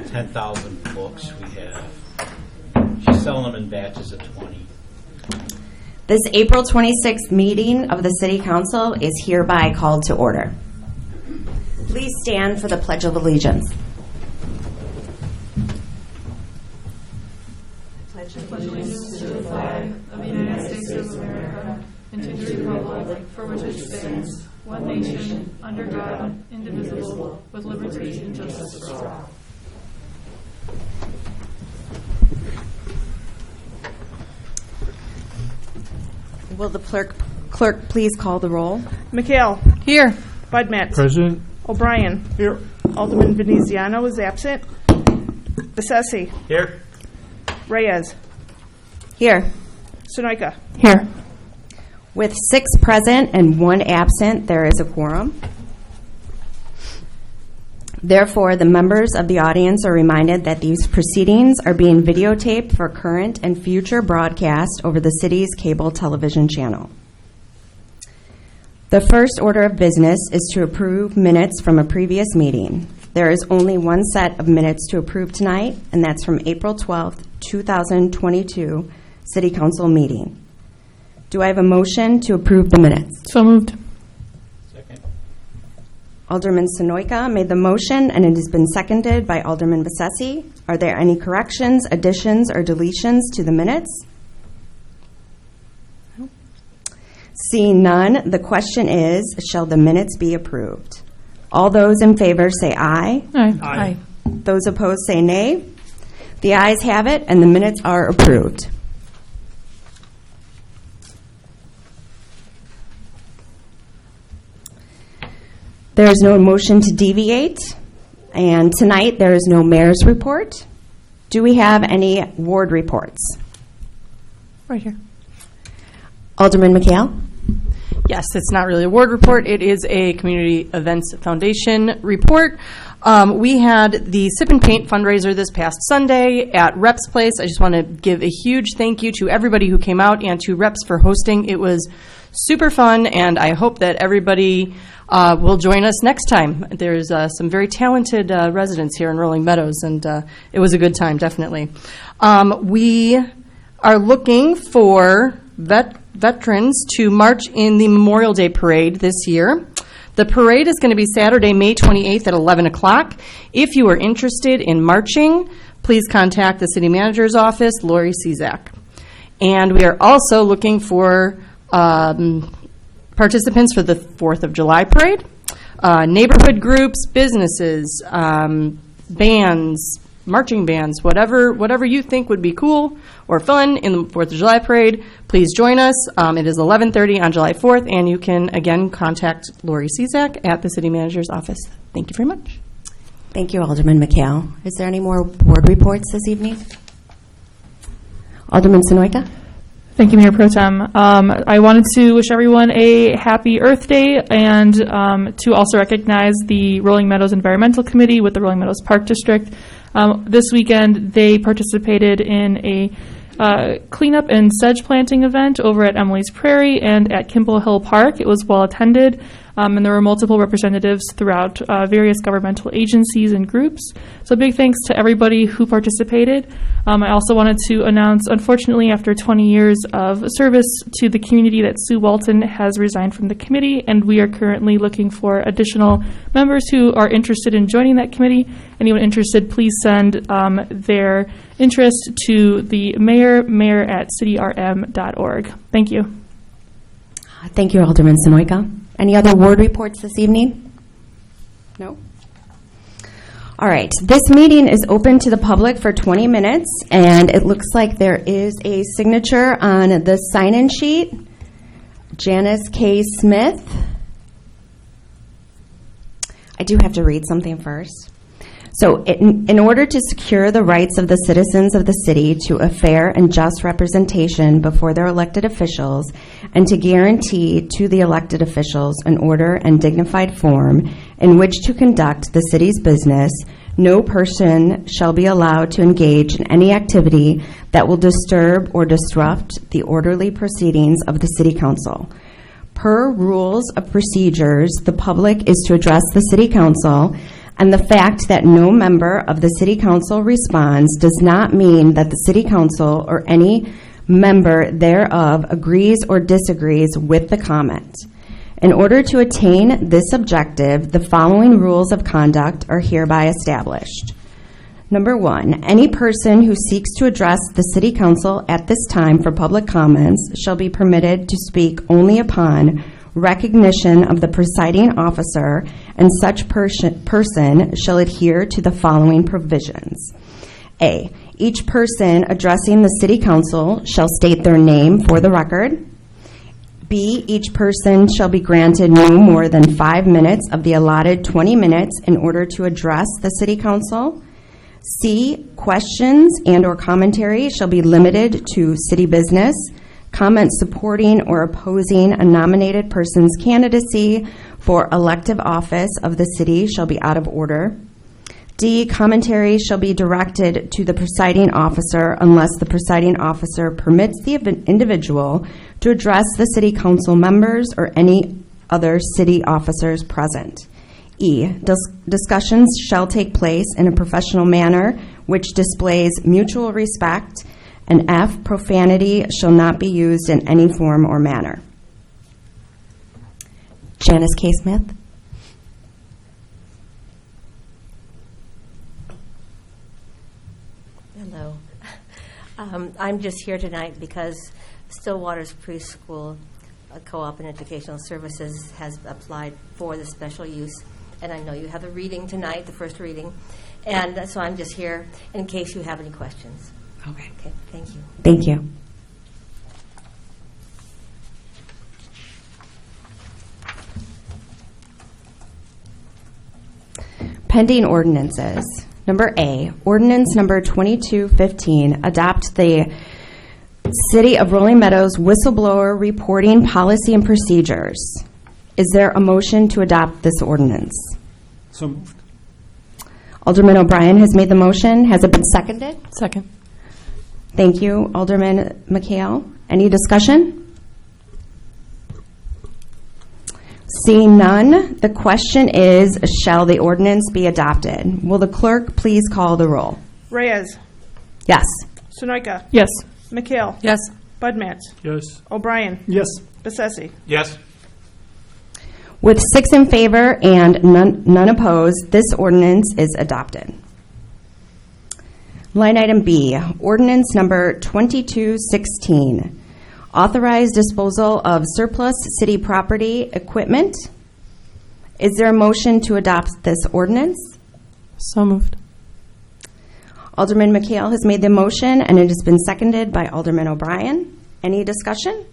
10,000 books we have. She's selling them in batches of 20. This April 26th meeting of the City Council is hereby called to order. Please stand for the Pledge of Allegiance. I pledge allegiance to the flag of the United States of America and to the republic for which it stands, one nation, under God, indivisible, with liberty and justice for all. Will the clerk please call the roll? McHale. Here. Budmetz. Present. O'Brien. Here. Alderman Veneziano is absent. Bessetti. Here. Reyes. Here. Sonoyka. Here. With 6 present and 1 absent, there is a quorum. Therefore, the members of the audience are reminded that these proceedings are being videotaped for current and future broadcast over the city's cable television channel. The first order of business is to approve minutes from a previous meeting. There is only one set of minutes to approve tonight, and that's from April 12th, 2022 City Council meeting. Do I have a motion to approve the minutes? So moved. Second. Alderman Sonoyka made the motion, and it has been seconded by Alderman Bessetti. Are there any corrections, additions, or deletions to the minutes? No. Seeing none, the question is, shall the minutes be approved? All those in favor say aye. Aye. Those opposed say nay. The ayes have it, and the minutes are approved. There is no motion to deviate, and tonight there is no mayor's report. Do we have any ward reports? Right here. Alderman McHale? Yes, it's not really a ward report. It is a Community Events Foundation report. We had the Sip and Paint fundraiser this past Sunday at Reps Place. I just want to give a huge thank you to everybody who came out and to Reps for hosting. It was super fun, and I hope that everybody will join us next time. There's some very talented residents here in Rolling Meadows, and it was a good time, definitely. We are looking for veterans to march in the Memorial Day Parade this year. The parade is going to be Saturday, May 28th at 11 o'clock. If you are interested in marching, please contact the City Manager's office, Lori Cizak. And we are also looking for participants for the 4th of July Parade, neighborhood groups, businesses, bands, marching bands, whatever you think would be cool or fun in the 4th of July Parade, please join us. It is 11:30 on July 4th, and you can, again, contact Lori Cizak at the City Manager's office. Thank you very much. Thank you, Alderman McHale. Is there any more ward reports this evening? Alderman Sonoyka? Thank you, Mayor Pro Tem. I wanted to wish everyone a happy Earth Day and to also recognize the Rolling Meadows Environmental Committee with the Rolling Meadows Park District. This weekend, they participated in a cleanup and sedge planting event over at Emily's Prairie and at Kimball Hill Park. It was well attended, and there were multiple representatives throughout various governmental agencies and groups. So big thanks to everybody who participated. I also wanted to announce, unfortunately, after 20 years of service to the community, that Sue Walton has resigned from the committee, and we are currently looking for additional members who are interested in joining that committee. Anyone interested, please send their interest to the mayor@cityrm.org. Thank you. Thank you, Alderman Sonoyka. Any other ward reports this evening? No? All right. This meeting is open to the public for 20 minutes, and it looks like there is a signature on the sign-in sheet. Janice K. Smith. I do have to read something first. So in order to secure the rights of the citizens of the city to a fair and just representation before their elected officials, and to guarantee to the elected officials an order and dignified form in which to conduct the city's business, no person shall be allowed to engage in any activity that will disturb or disrupt the orderly proceedings of the City Council. Per rules of procedures, the public is to address the City Council and the fact that no member of the City Council responds does not mean that the City Council or any member thereof agrees or disagrees with the comment. In order to attain this objective, the following rules of conduct are hereby established. Number 1, any person who seeks to address the City Council at this time for public comments shall be permitted to speak only upon recognition of the presiding officer, and such person shall adhere to the following provisions. A, each person addressing the City Council shall state their name for the record. B, each person shall be granted no more than 5 minutes of the allotted 20 minutes in order to address the City Council. C, questions and/or commentary shall be limited to city business. Comments supporting or opposing a nominated person's candidacy for elective office of the city shall be out of order. D, commentary shall be directed to the presiding officer unless the presiding officer permits the individual to address the City Council members or any other city officers present. E, discussions shall take place in a professional manner which displays mutual respect. And F, profanity shall not be used in any form or manner. Janice K. Smith. Hello. I'm just here tonight because Stillwater's Preschool Co-op and Educational Services has applied for the special use. And I know you have a reading tonight, the first reading. And so I'm just here in case you have any questions. Okay. Okay, thank you. Thank you. Pending ordinances. Number A, ordinance number 2215, adopt the City of Rolling Meadows whistleblower reporting policy and procedures. Is there a motion to adopt this ordinance? So moved. Alderman O'Brien has made the motion. Has it been seconded? Second. Thank you, Alderman McHale. Any discussion? Seeing none, the question is, shall the ordinance be adopted? Will the clerk please call the roll? Reyes. Yes. Sunoika. Yes. McHale. Yes. Budmats. Yes. O'Brien. Yes. Bessetti. Yes. With 6 in favor and none opposed, this ordinance is adopted. Line item B, ordinance number 2216, authorize disposal of surplus city property equipment. Is there a motion to adopt this ordinance? So moved. Alderman McHale has made the motion, and it has been seconded by Alderman O'Brien. Any discussion?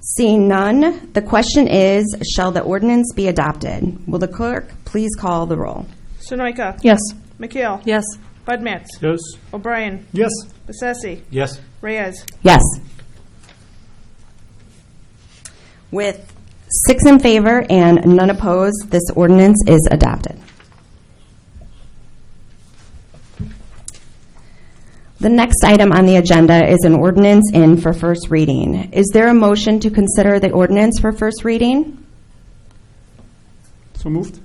Seeing none, the question is, shall the ordinance be adopted? Will the clerk please call the roll? Sunoika. Yes. McHale. Yes. Budmats. Yes. O'Brien. Yes. Bessetti. Yes. Reyes. Yes. With 6 in favor and none opposed, this ordinance is adopted. The next item on the agenda is an ordinance in for first reading. Is there a motion to consider the ordinance for first reading? So moved.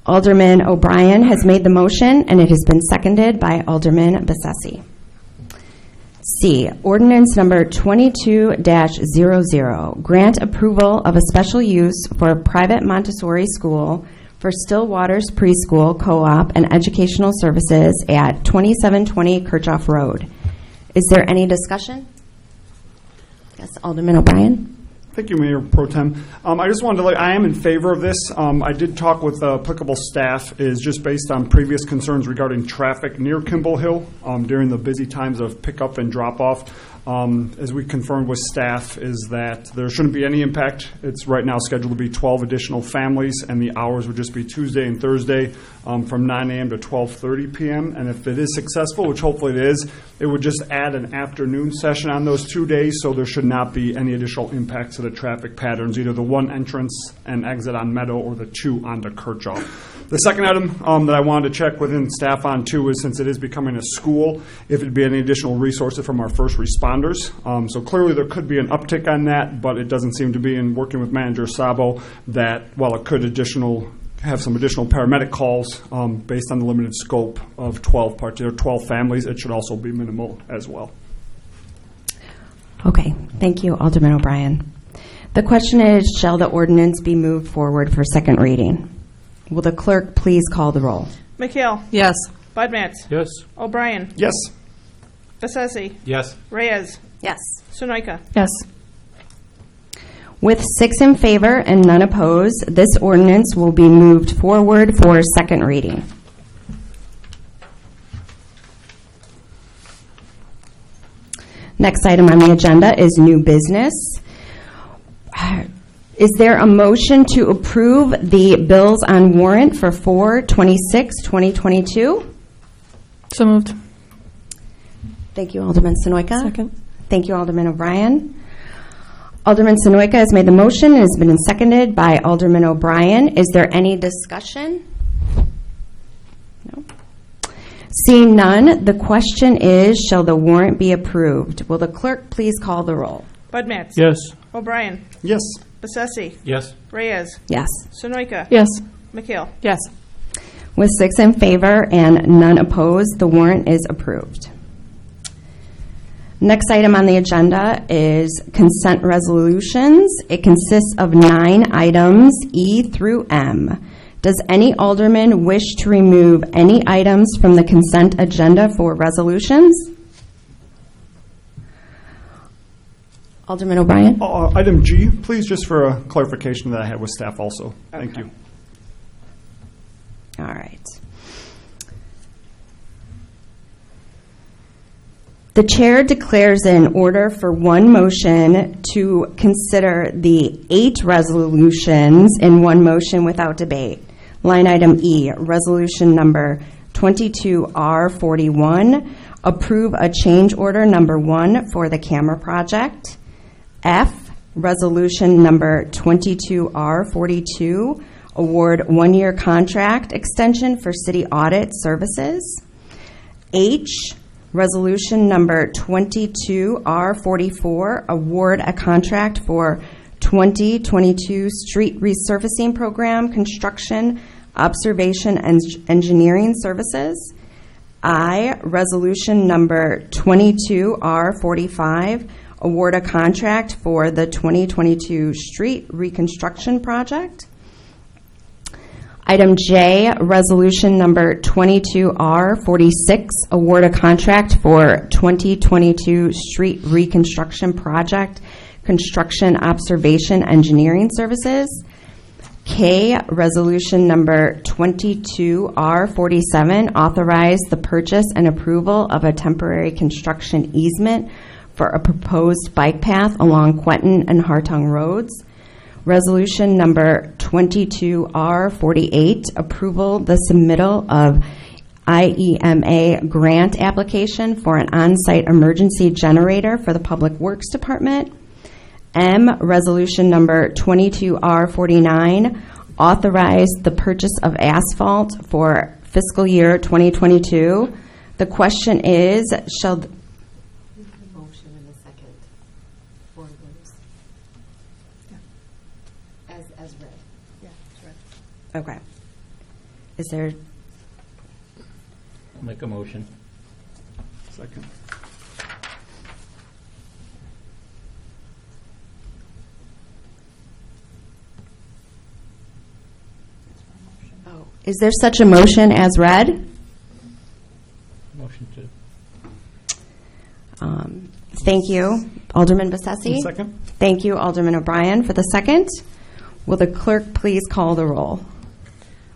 Alderman O'Brien has made the motion, and it has been seconded by Alderman Bessetti. C, ordinance number 22-00, grant approval of a special use for a private Montessori school for Stillwater's Preschool Co-op and Educational Services at 2720 Kirchhoff Road. Is there any discussion? Yes, Alderman O'Brien. Thank you, Mayor Pro Tem. I just wanted to I am in favor of this. I did talk with applicable staff, is just based on previous concerns regarding traffic near Kimball Hill during the busy times of pickup and drop-off. As we confirmed with staff, is that there shouldn't be any impact. It's right now scheduled to be 12 additional families, and the hours would just be Tuesday and Thursday from 9 a.m. to 12:30 p.m. And if it is successful, which hopefully it is, it would just add an afternoon session on those 2 days, so there should not be any additional impact to the traffic patterns, either the one entrance and exit on Meadow or the 2 onto Kirchhoff. The second item that I wanted to check within staff on too is, since it is becoming a school, if it'd be any additional resources from our first responders responders. So clearly there could be an uptick on that, but it doesn't seem to be, in working with Manager Sabo, that while it could have some additional paramedic calls based on the limited scope of 12 families, it should also be minimal as well. Okay, thank you, Alderman O'Brien. The question is, shall the ordinance be moved forward for second reading? Will the clerk please call the roll? McHale. Yes. Budmats. Yes. O'Brien. Yes. Bessesi. Yes. Reyes. Yes. Sunoika. Yes. With 6 in favor and none opposed, this ordinance will be moved forward for second reading. Next item on the agenda is new business. Is there a motion to approve the bills on warrant for 4/26/2022? So moved. Thank you, Alderman Sonoyka. Second. Thank you, Alderman O'Brien. Alderman Sonoyka has made the motion and has been seconded by Alderman O'Brien. Is there any discussion? No. Seeing none, the question is, shall the warrant be approved? Will the clerk please call the roll? Budmats. Yes. O'Brien. Yes. Bessesi. Yes. Reyes. Yes. Sunoika. Yes. McHale. Yes. With 6 in favor and none opposed, the warrant is approved. Next item on the agenda is consent resolutions. It consists of 9 items, E through M. Does any alderman wish to remove any items from the consent agenda for resolutions? Alderman O'Brien? Item G, please, just for a clarification that I had with staff also. Thank you. All right. The chair declares in order for one motion to consider the 8 resolutions in one motion without debate. Line item E, resolution number 22R41, approve a change order number 1 for the camera project. F, resolution number 22R42, award 1-year contract extension for city audit services. H, resolution number 22R44, award a contract for 2022 street resurfacing program construction, observation, and engineering services. I, resolution number 22R45, award a contract for the 2022 street reconstruction project. Item J, resolution number 22R46, award a contract for 2022 street reconstruction project, construction, observation, engineering services. K, resolution number 22R47, authorize the purchase and approval of a temporary construction easement for a proposed bike path along Quentin and Hartung roads. Resolution number 22R48, approval the submittal of IEMA grant application for an on-site emergency generator for the Public Works Department. M, resolution number 22R49, authorize the purchase of asphalt for fiscal year 2022. The question is, shall Motion in a second for those. As read. Yeah, that's right. okay. Is there, Make a motion. Second. is there such a motion as read? Motion to. Thank you, Alderman Bessesi. Second. Thank you, Alderman O'Brien, for the second. Will the clerk please call the roll?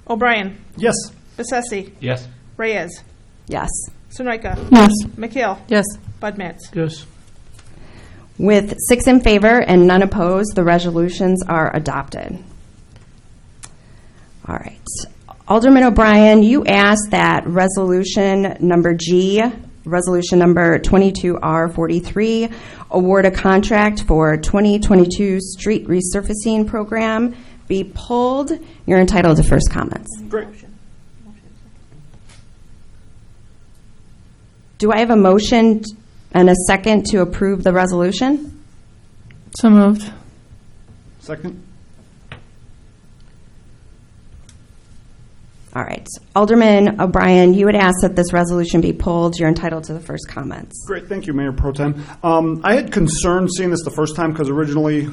O'Brien. Yes. Bessesi. Yes. Reyes. Yes. Sunoika. Yes. McHale. Yes. Budmats. Yes. With 6 in favor and none opposed, the resolutions are adopted. All right. Alderman O'Brien, you asked that resolution number G, resolution number 22R43, award a contract for 2022 street resurfacing program be pulled. You're entitled to first comments. Great. Do I have a motion And a second to approve the resolution? So moved. Second? All right. Alderman O'Brien, you would ask that this resolution be pulled. You're entitled to the first comments. Great, thank you, Mayor Pro Tem. I had concerns seeing this the first time because originally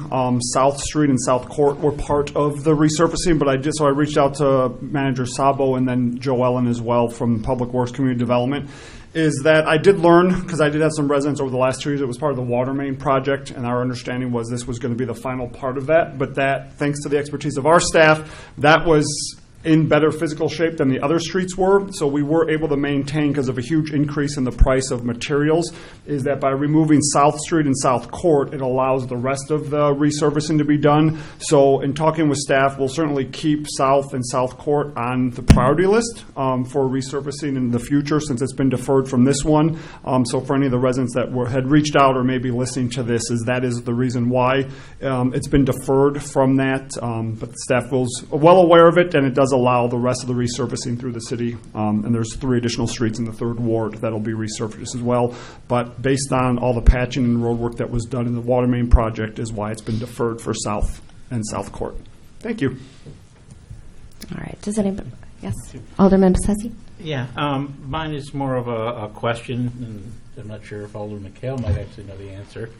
South Street and South Court were part of the resurfacing, but I reached out to Manager Sabo and then Joe Ellen as well from Public Works Community Development. Is that I did learn, because I did have some residents over the last 2 years, it was part of the water main project, and our understanding was this was going to be the final part of that, but that, thanks to the expertise of our staff, that was in better physical shape than the other streets were, so we were able to maintain, because of a huge increase in the price of materials, is that by removing South Street and South Court, it allows the rest of the resurfacing to be done. So in talking with staff, we'll certainly keep South and South Court on the priority list for resurfacing in the future, since it's been deferred from this one. So for any of the residents that had reached out or maybe listening to this, that is the reason why it's been deferred from that. But the staff was well aware of it, and it does allow the rest of the resurfacing through the city. And there's 3 additional streets in the 3rd ward that'll be resurfaced as well. But based on all the patching and road work that was done in the water main project is why it's been deferred for South and South Court. Thank you. All right. Does anybody? Yes. Alderman Bessetti? Yeah, mine is more of a question, and I'm not sure if Alderman McHale might actually know the answer.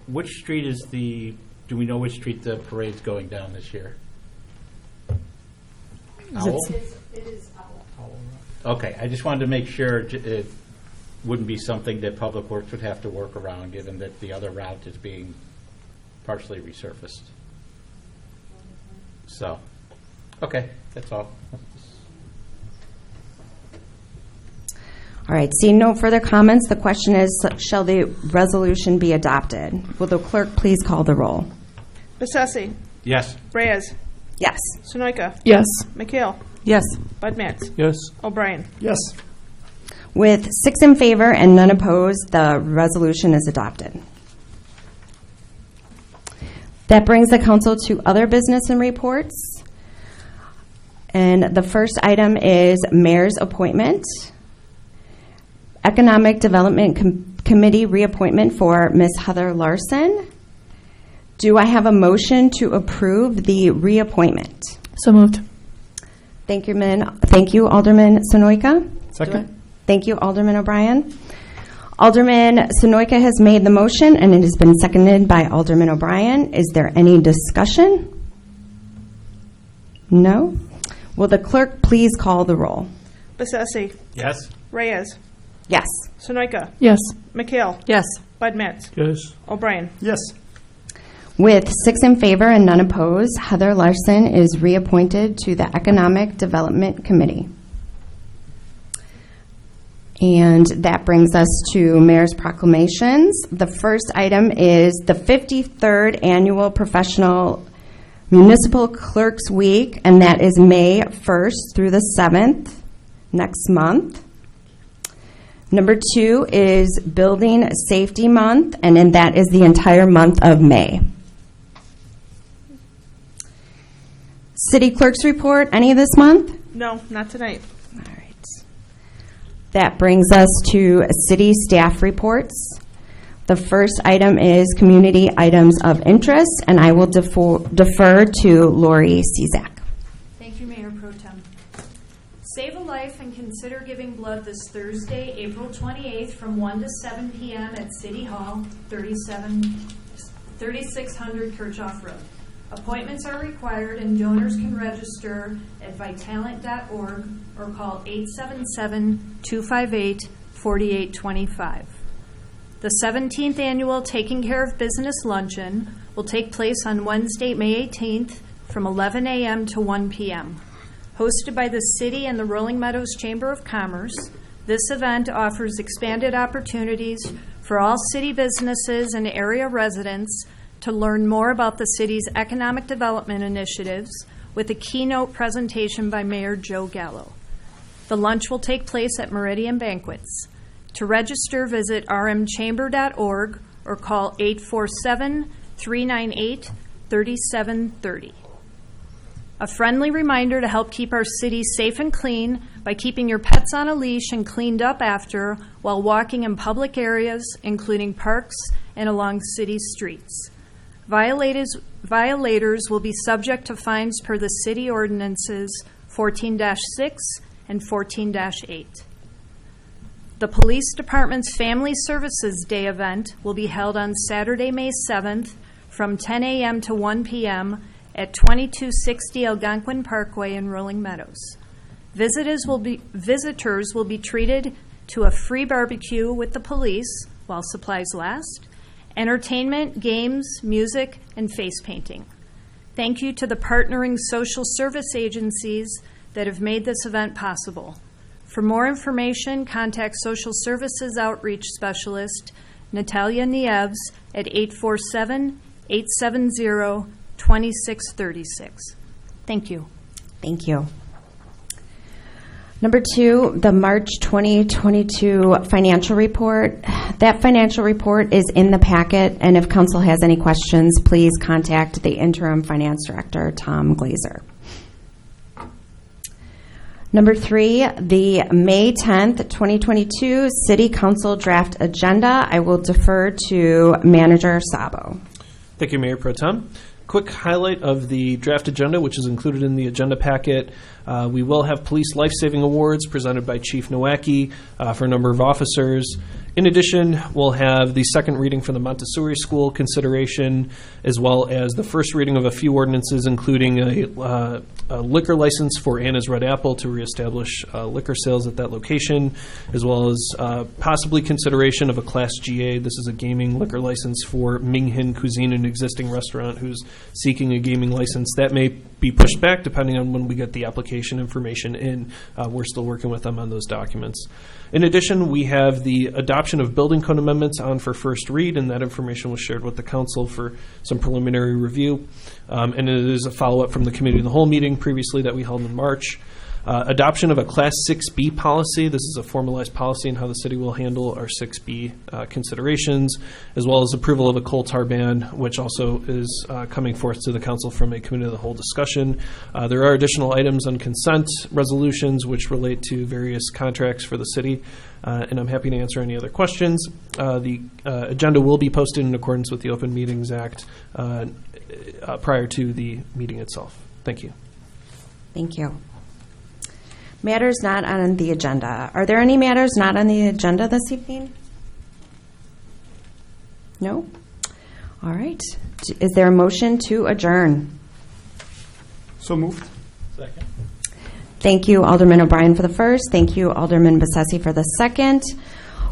Which street is do we know which street the parade's going down this year? Owl? It is Owl. Okay, I just wanted to make sure it wouldn't be something that Public Works would have to work around, given that the other route is being partially resurfaced. So, okay, that's all. All right. Seeing no further comments, the question is, shall the resolution be adopted? Will the clerk please call the roll? Bessesi. Yes. Reyes. Yes. Sunoika. Yes. McHale. Yes. Bud Matts. Yes. O'Brien. Yes. With 6 in favor and none opposed, the resolution is adopted. That brings the council to other business and reports. And the first item is mayor's appointment. Economic Development Committee reappointment for Ms. Heather Larson. Do I have a motion to approve the reappointment? So moved. Thank you, Alderman Sonoyka. Second? Thank you, Alderman O'Brien. Alderman Sonoyka has made the motion, and it has been seconded by Alderman O'Brien. Is there any discussion? No? Will the clerk please call the roll? Bessesi. Yes. Reyes. Yes. Sunoika. Yes. McHale. Yes. Bud Matts. Yes. O'Brien. Yes. With 6 in favor and none opposed, Heather Larson is reappointed to the Economic Development Committee. And that brings us to Mayor's proclamations. The first item is the 53rd Annual Professional Municipal Clerks Week, and that is May 1st through the 7th, next month. Number 2 is Building Safety Month, and then that is the entire month of May. City Clerk's Report, any of this month? No, not tonight. All right. That brings us to city staff reports. The first item is community items of interest, and I will defer to Lori Cizak. Thank you, Mayor Pro Tem. Save a life and consider giving blood this Thursday, April 28th from 1 to 7 p.m. at City Hall, 3600 Kirchhoff Road. Appointments are required and donors can register at vitalent.org or call 877-258-4825. The 17th annual Taking Care of Business Luncheon will take place on Wednesday, May 18th from 11 a.m. to 1 p.m. Hosted by the City and the Rolling Meadows Chamber of Commerce, this event offers expanded opportunities for all city businesses and area residents to learn more about the city's economic development initiatives with a keynote presentation by Mayor Joe Gallo. The lunch will take place at Meridian Banquets. To register, visit rmchamber.org or call 847-398-3730. A friendly reminder to help keep our city safe and clean, by keeping your pets on a leash and cleaned up after while walking in public areas, including parks and along city streets. Violators will be subject to fines per the city ordinances 14-6 and 14-8. The Police Department's Family Services Day event will be held on Saturday, May 7th from 10 a.m. to 1 p.m. at 2260 Algonquin Parkway in Rolling Meadows. Visitors will be treated to a free barbecue with the police while supplies last, entertainment, games, music, and face painting. Thank you to the partnering social service agencies that have made this event possible. For more information, contact Social Services Outreach Specialist Natalia Nieves at 847-870-2636. Thank you. Thank you. Number 2, the March 2022 financial report. That financial report is in the packet, and if council has any questions, please contact the interim finance director, Tom Glazer. Number 3, the May 10th, 2022 City Council draft agenda. I will defer to Manager Sabo. Thank you, Mayor Pro Tem. Quick highlight of the draft agenda, which is included in the agenda packet. We will have Police Life-Saving Awards presented by Chief Nowacki for a number of officers. In addition, we'll have the second reading for the Montessori School consideration, as well as the first reading of a few ordinances, including a liquor license for Anna's Red Apple to reestablish liquor sales at that location, as well as possibly consideration of a Class GA. This is a gaming liquor license for Ming Hin Cuisine, an existing restaurant who's seeking a gaming license. That may be pushed back depending on when we get the application information in. We're still working with them on those documents. In addition, we have the adoption of building code amendments on for first read, and that information was shared with the council for some preliminary review. And it is a follow-up from the committee of the whole meeting previously that we held in March. Adoption of a Class 6B policy. This is a formalized policy in how the city will handle our 6B considerations, as well as approval of a coal tar ban, which also is coming forth to the council from a committee of the whole discussion. There are additional items on consent resolutions which relate to various contracts for the city, and I'm happy to answer any other questions. The agenda will be posted in accordance with the Open Meetings Act prior to the meeting itself. Thank you. Thank you. Matters not on the agenda. Are there any matters not on the agenda this evening? No? All right. Is there a motion to adjourn? So moved. Second. Thank you, Alderman O'Brien, for the first. Thank you, Alderman Bessetti, for the second.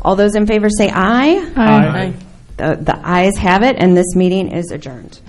All those in favor say aye. Aye. The ayes have it, and this meeting is adjourned.